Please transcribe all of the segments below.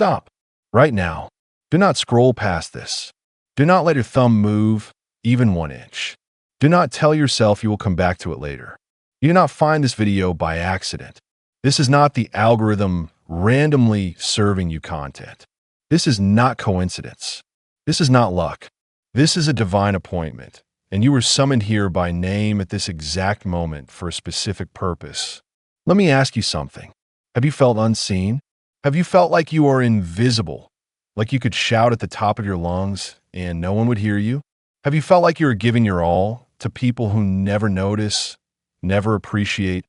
Stop. Right now. Do not scroll past this. Do not let your thumb move even 1 inch. Do not tell yourself you will come back to it later. You did not find this video by accident. This is not the algorithm randomly serving you content. This is not coincidence. This is not luck. This is a divine appointment, and you were summoned here by name at this exact moment for a specific purpose. Let me ask you something. Have you felt unseen? Have you felt like you are invisible? Like you could shout at the top of your lungs and no one would hear you? Have you felt like you are giving your all to people who never notice, never appreciate,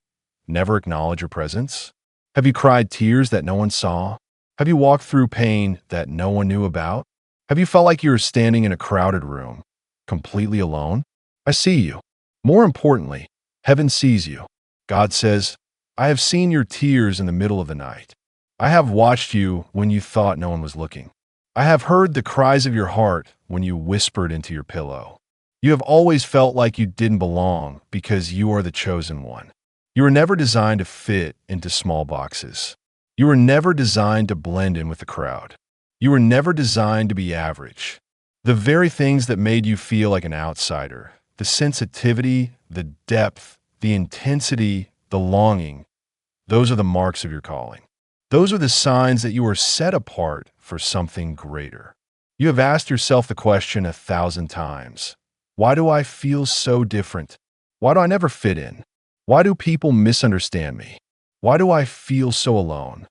never acknowledge your presence? Have you cried tears that no one saw? Have you walked through pain that no one knew about? Have you felt like you were standing in a crowded room, completely alone? I see you. More importantly, heaven sees you. God says, I have seen your tears in the middle of the night. I have watched you when you thought no one was looking. I have heard the cries of your heart when you whispered into your pillow. You have always felt like you didn't belong because you are the chosen one. You were never designed to fit into small boxes. You were never designed to blend in with the crowd. You were never designed to be average. The very things that made you feel like an outsider, the sensitivity, the depth, the intensity, the longing, those are the marks of your calling. Those are the signs that you are set apart for something greater. You have asked yourself the question 1,000 times. Why do I feel so different? Why do I never fit in? Why do people misunderstand me? Why do I feel so alone?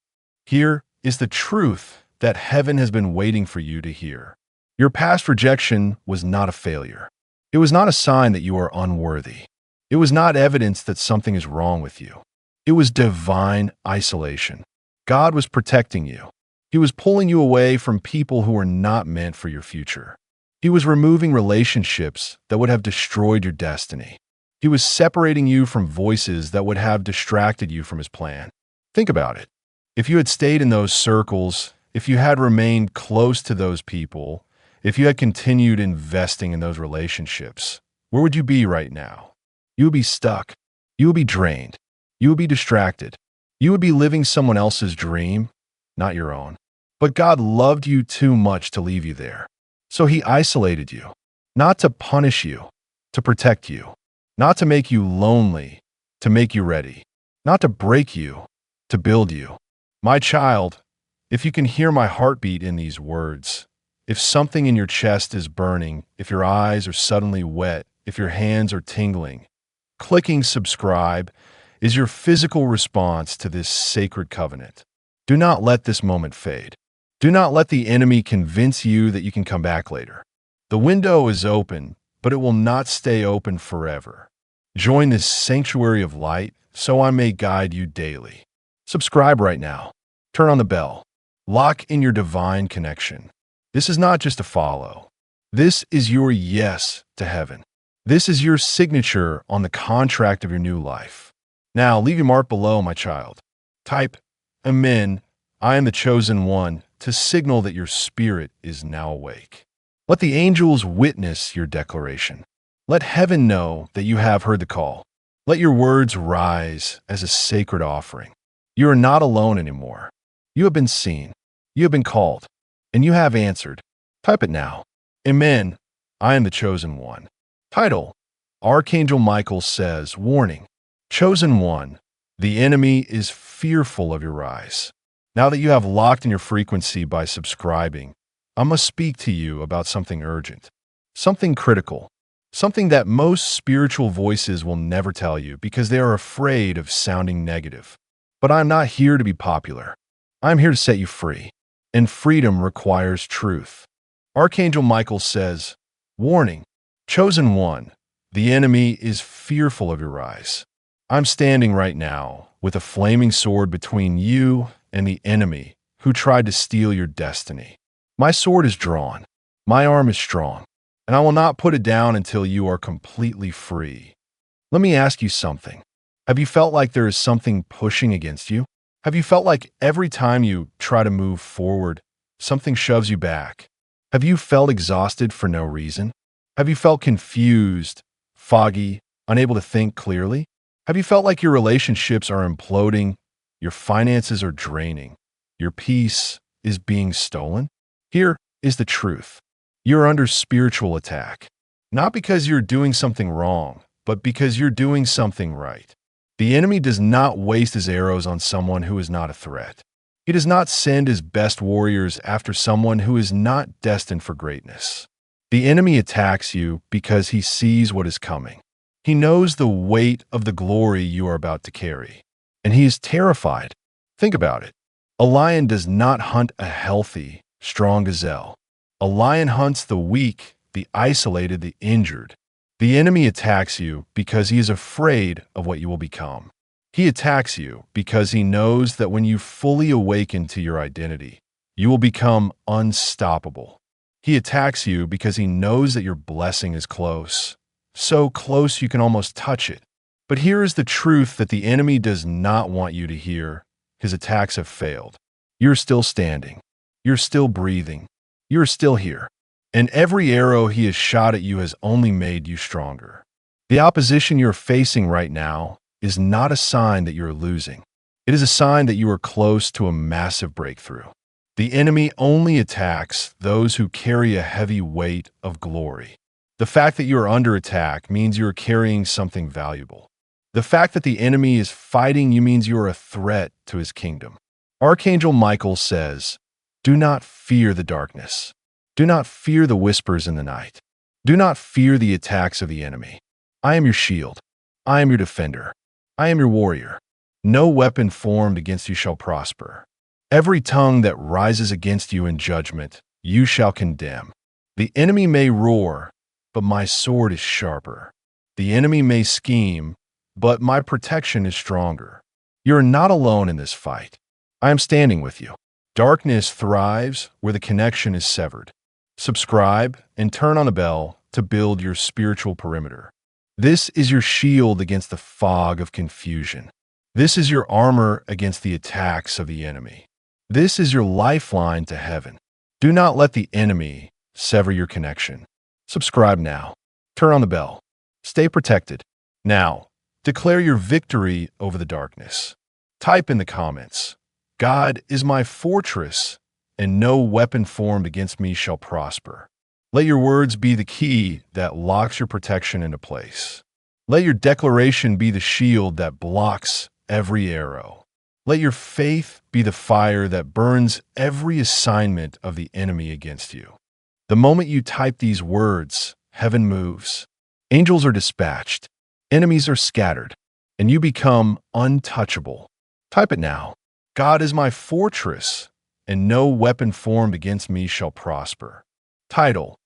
Here is the truth that heaven has been waiting for you to hear. Your past rejection was not a failure. It was not a sign that you are unworthy. It was not evidence that something is wrong with you. It was divine isolation. God was protecting you. He was pulling you away from people who were not meant for your future. He was removing relationships that would have destroyed your destiny. He was separating you from voices that would have distracted you from his plan. Think about it. If you had stayed in those circles, if you had remained close to those people, if you had continued investing in those relationships, where would you be right now? You would be stuck. You would be drained. You would be distracted. You would be living someone else's dream, not your own. But God loved you too much to leave you there. So he isolated you, not to punish you, to protect you, not to make you lonely, to make you ready, not to break you, to build you. My child, if you can hear my heartbeat in these words, if something in your chest is burning, if your eyes are suddenly wet, if your hands are tingling, clicking subscribe is your physical response to this sacred covenant. Do not let this moment fade. Do not let the enemy convince you that you can come back later. The window is open, but it will not stay open forever. Join this sanctuary of light so I may guide you daily. Subscribe right now. Turn on the bell. Lock in your divine connection. This is not just a follow. This is your yes to heaven. This is your signature on the contract of your new life. Now, leave your mark below, my child. Type, Amen, I am the chosen one, to signal that your spirit is now awake. Let the angels witness your declaration. Let heaven know that you have heard the call. Let your words rise as a sacred offering. You are not alone anymore. You have been seen. You have been called. And you have answered. Type it now. Amen, I am the chosen one. Title, Archangel Michael Says, Warning, Chosen One, the enemy is fearful of your rise. Now that you have locked in your frequency by subscribing, I must speak to you about something urgent, something critical, something that most spiritual voices will never tell you because they are afraid of sounding negative. But I'm not here to be popular. I'm here to set you free, and freedom requires truth. Archangel Michael says, Warning, Chosen One, the enemy is fearful of your rise. I'm standing right now with a flaming sword between you and the enemy who tried to steal your destiny. My sword is drawn. My arm is strong, and I will not put it down until you are completely free. Let me ask you something. Have you felt like there is something pushing against you? Have you felt like every time you try to move forward, something shoves you back? Have you felt exhausted for no reason? Have you felt confused, foggy, unable to think clearly? Have you felt like your relationships are imploding, your finances are draining, your peace is being stolen? Here is the truth. You're under spiritual attack. Not because you're doing something wrong, but because you're doing something right. The enemy does not waste his arrows on someone who is not a threat. He does not send his best warriors after someone who is not destined for greatness. The enemy attacks you because he sees what is coming. He knows the weight of the glory you are about to carry, and he is terrified. Think about it. A lion does not hunt a healthy, strong gazelle. A lion hunts the weak, the isolated, the injured. The enemy attacks you because he is afraid of what you will become. He attacks you because he knows that when you fully awaken to your identity, you will become unstoppable. He attacks you because he knows that your blessing is close. So close you can almost touch it. But here is the truth that the enemy does not want you to hear. His attacks have failed. You're still standing. You're still breathing. You're still here. And every arrow he has shot at you has only made you stronger. The opposition you're facing right now is not a sign that you're losing. It is a sign that you are close to a massive breakthrough. The enemy only attacks those who carry a heavy weight of glory. The fact that you are under attack means you are carrying something valuable. The fact that the enemy is fighting you means you are a threat to his kingdom. Archangel Michael says, "Do not fear the darkness. Do not fear the whispers in the night. Do not fear the attacks of the enemy. I am your shield. I am your defender. I am your warrior. No weapon formed against you shall prosper. Every tongue that rises against you in judgment, you shall condemn. The enemy may roar, but my sword is sharper. The enemy may scheme, but my protection is stronger. You are not alone in this fight. I am standing with you." Darkness thrives where the connection is severed. Subscribe and turn on a bell to build your spiritual perimeter. This is your shield against the fog of confusion. This is your armor against the attacks of the enemy. This is your lifeline to heaven. Do not let the enemy sever your connection. Subscribe now. Turn on the bell. Stay protected. Now, declare your victory over the darkness. Type in the comments, "God is my fortress, and no weapon formed against me shall prosper." Let your words be the key that locks your protection into place. Let your declaration be the shield that blocks every arrow. Let your faith be the fire that burns every assignment of the enemy against you. The moment you type these words, heaven moves. Angels are dispatched. Enemies are scattered. And you become untouchable. Type it now. God is my fortress, and no weapon formed against me shall prosper. Title: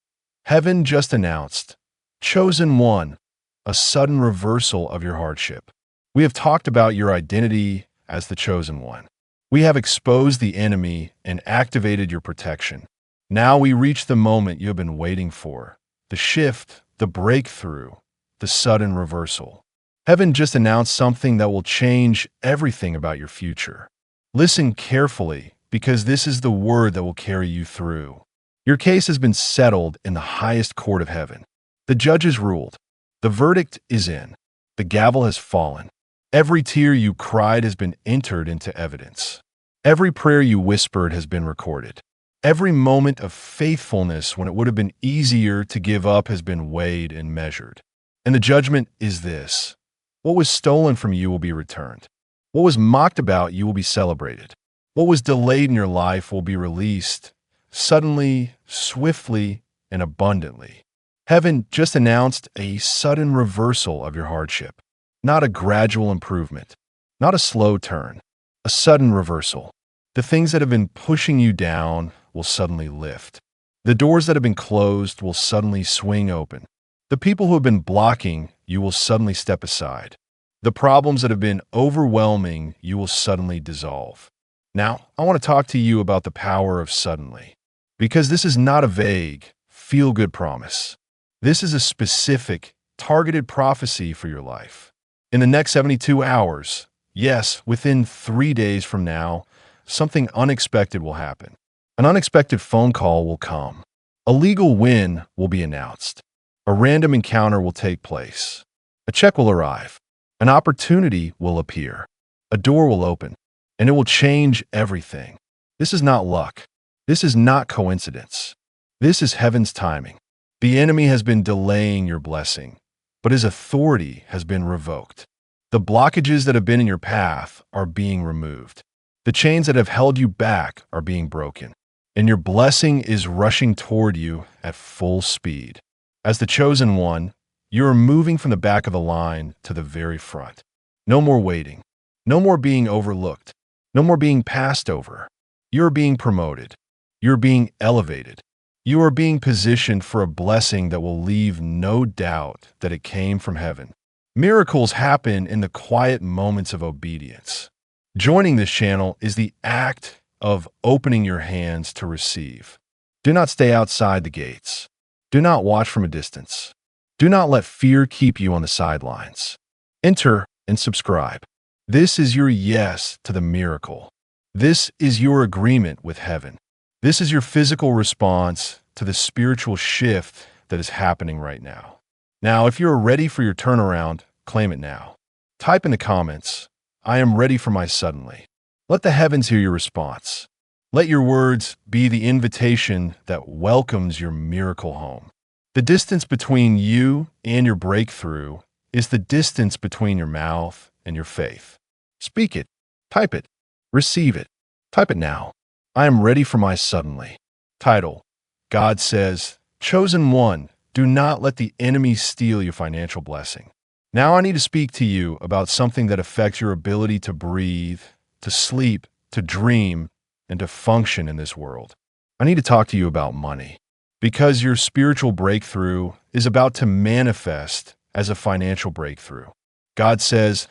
Heaven just announced. Chosen one, a sudden reversal of your hardship. We have talked about your identity as the chosen one. We have exposed the enemy and activated your protection. Now we reach the moment you have been waiting for. The shift, the breakthrough, the sudden reversal. Heaven just announced something that will change everything about your future. Listen carefully, because this is the word that will carry you through. Your case has been settled in the highest court of heaven. The judges ruled. The verdict is in. The gavel has fallen. Every tear you cried has been entered into evidence. Every prayer you whispered has been recorded. Every moment of faithfulness when it would have been easier to give up has been weighed and measured. And the judgment is this: what was stolen from you will be returned. What was mocked about you will be celebrated. What was delayed in your life will be released, suddenly, swiftly, and abundantly. Heaven just announced a sudden reversal of your hardship. Not a gradual improvement, not a slow turn, a sudden reversal. The things that have been pushing you down will suddenly lift. The doors that have been closed will suddenly swing open. The people who have been blocking you will suddenly step aside. The problems that have been overwhelming you will suddenly dissolve. Now, I want to talk to you about the power of suddenly, because this is not a vague, feel-good promise. This is a specific, targeted prophecy for your life. In the next 72 hours, yes, within 3 days from now, something unexpected will happen. An unexpected phone call will come. A legal win will be announced. A random encounter will take place. A check will arrive. An opportunity will appear. A door will open, and it will change everything. This is not luck. This is not coincidence. This is heaven's timing. The enemy has been delaying your blessing, but his authority has been revoked. The blockages that have been in your path are being removed. The chains that have held you back are being broken, and your blessing is rushing toward you at full speed. As the chosen one, you are moving from the back of the line to the very front. No more waiting. No more being overlooked. No more being passed over. You are being promoted. You are being elevated. You are being positioned for a blessing that will leave no doubt that it came from heaven. Miracles happen in the quiet moments of obedience. Joining this channel is the act of opening your hands to receive. Do not stay outside the gates. Do not watch from a distance. Do not let fear keep you on the sidelines. Enter and subscribe. This is your yes to the miracle. This is your agreement with heaven. This is your physical response to the spiritual shift that is happening right now. Now, if you're ready for your turnaround, claim it now. Type in the comments, "I am ready for my suddenly." Let the heavens hear your response. Let your words be the invitation that welcomes your miracle home. The distance between you and your breakthrough is the distance between your mouth and your faith. Speak it. Type it. Receive it. Type it now. I am ready for my suddenly. Title: God Says, Chosen One, do not let the enemy steal your financial blessing. Now I need to speak to you about something that affects your ability to breathe, to sleep, to dream, and to function in this world. I need to talk to you about money, because your spiritual breakthrough is about to manifest as a financial breakthrough. God says,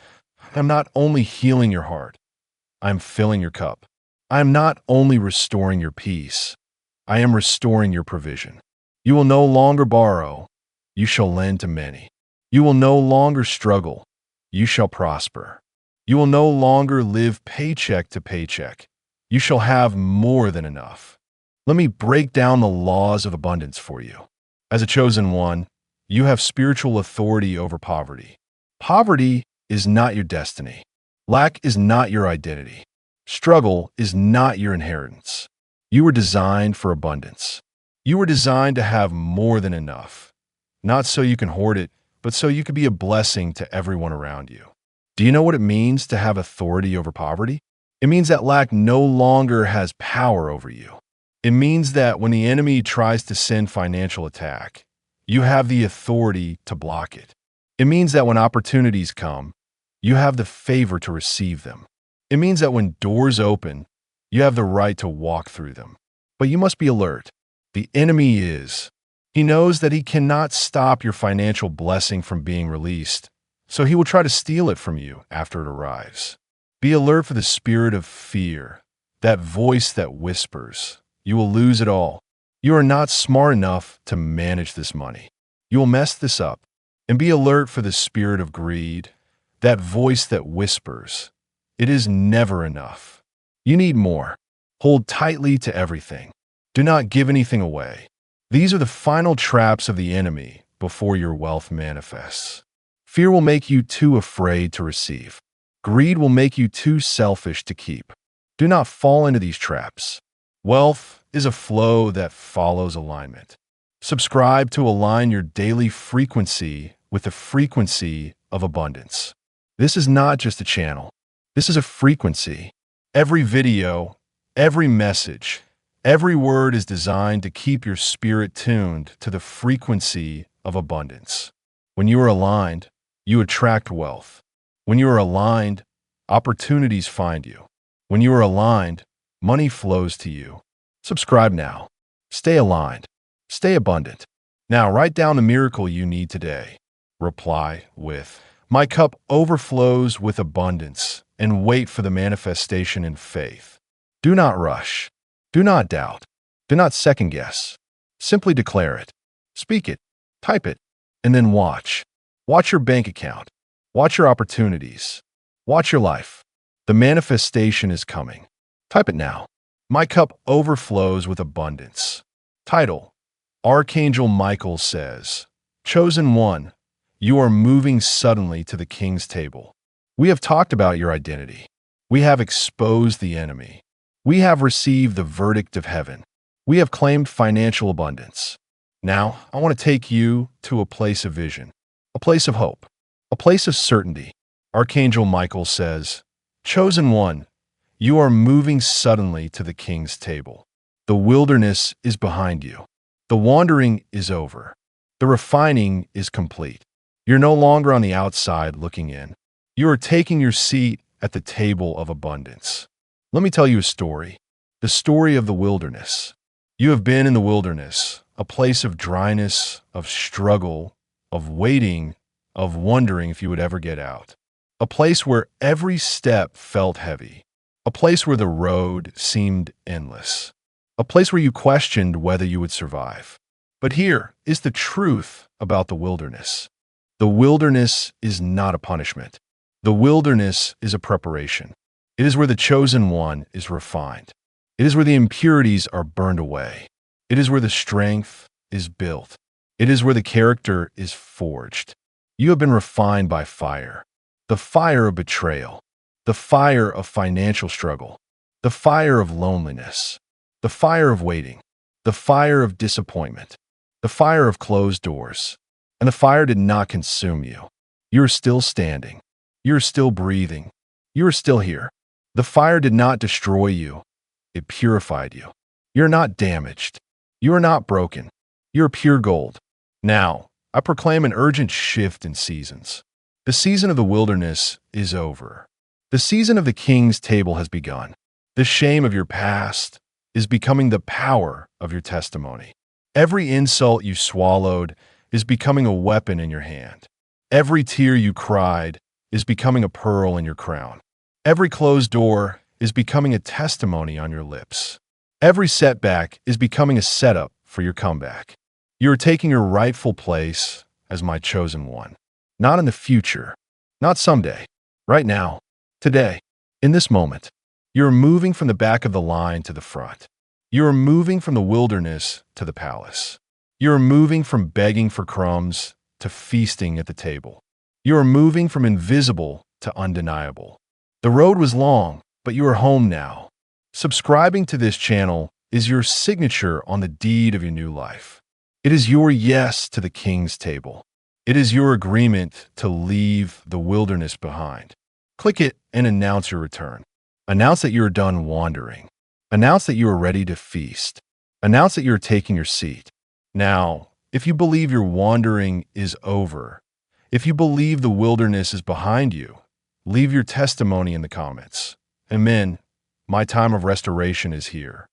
I'm not only healing your heart, I'm filling your cup. I am not only restoring your peace, I am restoring your provision. You will no longer borrow, you shall lend to many. You will no longer struggle, you shall prosper. You will no longer live paycheck to paycheck, you shall have more than enough. Let me break down the laws of abundance for you. As a chosen one, you have spiritual authority over poverty. Poverty is not your destiny. Lack is not your identity. Struggle is not your inheritance. You were designed for abundance. You were designed to have more than enough, not so you can hoard it, but so you could be a blessing to everyone around you. Do you know what it means to have authority over poverty? It means that lack no longer has power over you. It means that when the enemy tries to send financial attack, you have the authority to block it. It means that when opportunities come, you have the favor to receive them. It means that when doors open, you have the right to walk through them. But you must be alert. The enemy is. He knows that he cannot stop your financial blessing from being released, so he will try to steal it from you after it arrives. Be alert for the spirit of fear, that voice that whispers, you will lose it all. You are not smart enough to manage this money. You will mess this up. And be alert for the spirit of greed, that voice that whispers, it is never enough. You need more. Hold tightly to everything. Do not give anything away. These are the final traps of the enemy before your wealth manifests. Fear will make you too afraid to receive. Greed will make you too selfish to keep. Do not fall into these traps. Wealth is a flow that follows alignment. Subscribe to align your daily frequency with the frequency of abundance. This is not just a channel. This is a frequency. Every video, every message, every word is designed to keep your spirit tuned to the frequency of abundance. When you are aligned, you attract wealth. When you are aligned, opportunities find you. When you are aligned, money flows to you. Subscribe now. Stay aligned. Stay abundant. Now write down the miracle you need today. Reply with, "My cup overflows with abundance," and wait for the manifestation in faith. Do not rush. Do not doubt. Do not second guess. Simply declare it. Speak it. Type it. And then watch. Watch your bank account. Watch your opportunities. Watch your life. The manifestation is coming. Type it now. My cup overflows with abundance. Title: Archangel Michael Says, Chosen One, you are moving suddenly to the King's table. We have talked about your identity. We have exposed the enemy. We have received the verdict of heaven. We have claimed financial abundance. Now, I want to take you to a place of vision, a place of hope, a place of certainty. Archangel Michael says, "Chosen one, you are moving suddenly to the king's table. The wilderness is behind you. The wandering is over. The refining is complete. You're no longer on the outside looking in. You are taking your seat at the table of abundance." Let me tell you a story, the story of the wilderness. You have been in the wilderness, a place of dryness, of struggle, of waiting, of wondering if you would ever get out. A place where every step felt heavy. A place where the road seemed endless. A place where you questioned whether you would survive. But here is the truth about the wilderness. The wilderness is not a punishment. The wilderness is a preparation. It is where the chosen one is refined. It is where the impurities are burned away. It is where the strength is built. It is where the character is forged. You have been refined by fire. The fire of betrayal. The fire of financial struggle. The fire of loneliness. The fire of waiting. The fire of disappointment. The fire of closed doors. And the fire did not consume you. You are still standing. You are still breathing. You are still here. The fire did not destroy you. It purified you. You're not damaged. You are not broken. You're pure gold. Now, I proclaim an urgent shift in seasons. The season of the wilderness is over. The season of the king's table has begun. The shame of your past is becoming the power of your testimony. Every insult you swallowed is becoming a weapon in your hand. Every tear you cried is becoming a pearl in your crown. Every closed door is becoming a testimony on your lips. Every setback is becoming a setup for your comeback. You are taking your rightful place as my chosen one. Not in the future, not someday, right now, today, in this moment. You are moving from the back of the line to the front. You are moving from the wilderness to the palace. You are moving from begging for crumbs to feasting at the table. You are moving from invisible to undeniable. The road was long, but you are home now. Subscribing to this channel is your signature on the deed of your new life. It is your yes to the king's table. It is your agreement to leave the wilderness behind. Click it and announce your return. Announce that you are done wandering. Announce that you are ready to feast. Announce that you are taking your seat. Now, if you believe your wandering is over, if you believe the wilderness is behind you, leave your testimony in the comments. Amen. My time of restoration is here.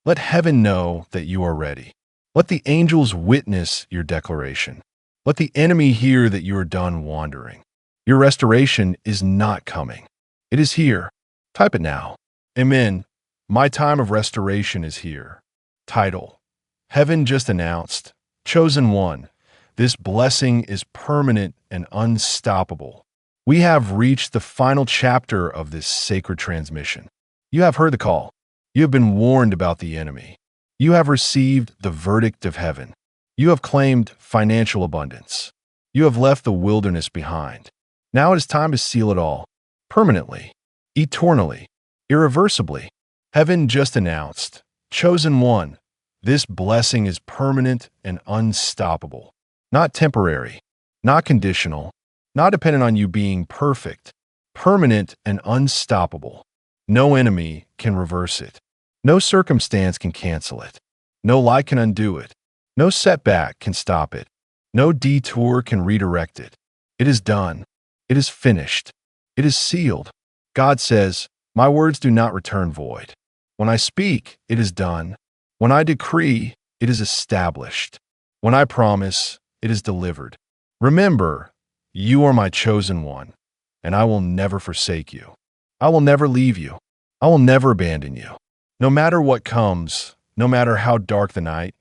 Let heaven know that you are ready. Let the angels witness your declaration. Let the enemy hear that you are done wandering. Your restoration is not coming. It is here. Type it now. Amen. My time of restoration is here. Title: Heaven just announced. Chosen one. This blessing is permanent and unstoppable. We have reached the final chapter of this sacred transmission. You have heard the call. You have been warned about the enemy. You have received the verdict of heaven. You have claimed financial abundance. You have left the wilderness behind. Now it is time to seal it all. Permanently, eternally, irreversibly. Heaven just announced. Chosen one. This blessing is permanent and unstoppable. Not temporary. Not conditional. Not dependent on you being perfect. Permanent and unstoppable. No enemy can reverse it. No circumstance can cancel it. No lie can undo it. No setback can stop it. No detour can redirect it. It is done. It is finished. It is sealed. God says, "My words do not return void. When I speak, it is done. When I decree, it is established. When I promise, it is delivered. Remember, you are my chosen one, and I will never forsake you. I will never leave you. I will never abandon you. No matter what comes, no matter how dark the night,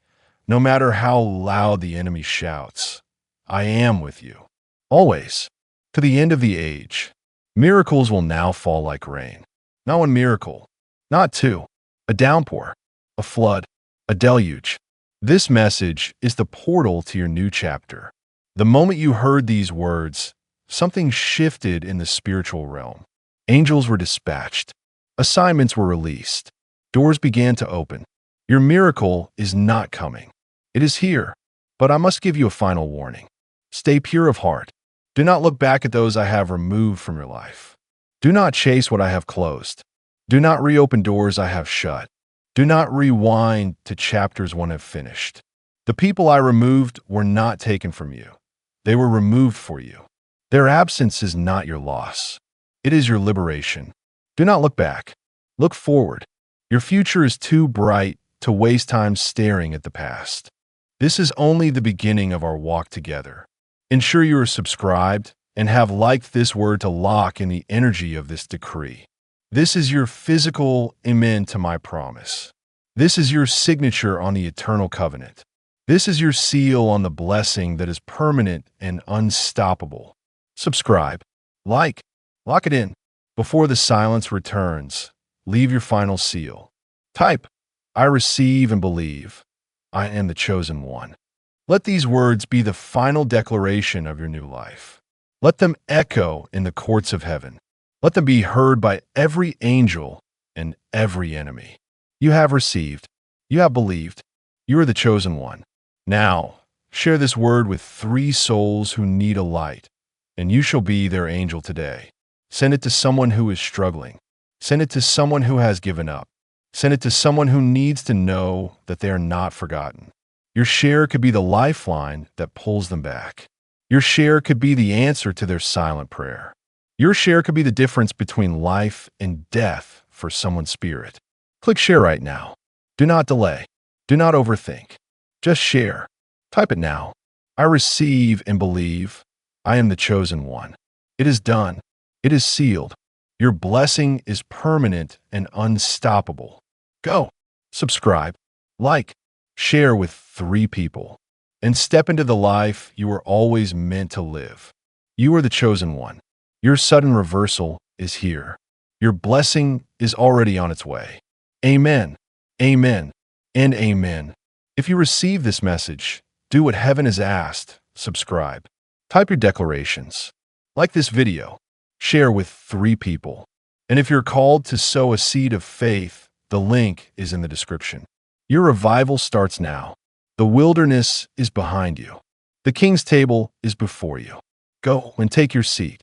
no matter how loud the enemy shouts, I am with you. Always, to the end of the age. Miracles will now fall like rain. Not one miracle, not two, a downpour, a flood, a deluge. This message is the portal to your new chapter. The moment you heard these words, something shifted in the spiritual realm. Angels were dispatched. Assignments were released. Doors began to open. Your miracle is not coming. It is here. But I must give you a final warning. Stay pure of heart. Do not look back at those I have removed from your life. Do not chase what I have closed. Do not reopen doors I have shut. Do not rewind to chapters one have finished. The people I removed were not taken from you. They were removed for you. Their absence is not your loss. It is your liberation. Do not look back. Look forward. Your future is too bright to waste time staring at the past. This is only the beginning of our walk together. Ensure you are subscribed and have liked this word to lock in the energy of this decree. This is your physical amen to my promise. This is your signature on the eternal covenant. This is your seal on the blessing that is permanent and unstoppable. Subscribe, like, lock it in. Before the silence returns, leave your final seal. Type, I receive and believe. I am the chosen one. Let these words be the final declaration of your new life. Let them echo in the courts of heaven. Let them be heard by every angel and every enemy. You have received. You have believed. You are the chosen one. Now, share this word with 3 souls who need a light, and you shall be their angel today. Send it to someone who is struggling. Send it to someone who has given up. Send it to someone who needs to know that they are not forgotten. Your share could be the lifeline that pulls them back. Your share could be the answer to their silent prayer. Your share could be the difference between life and death for someone's spirit. Click share right now. Do not delay. Do not overthink. Just share. Type it now. I receive and believe. I am the chosen one. It is done. It is sealed. Your blessing is permanent and unstoppable. Go. Subscribe. Like. Share with 3 people. And step into the life you were always meant to live. You are the chosen one. Your sudden reversal is here. Your blessing is already on its way. Amen. Amen. And amen. If you receive this message, do what heaven has asked. Subscribe. Type your declarations. Like this video. Share with 3 people. And if you're called to sow a seed of faith, the link is in the description. Your revival starts now. The wilderness is behind you. The king's table is before you. Go and take your seat.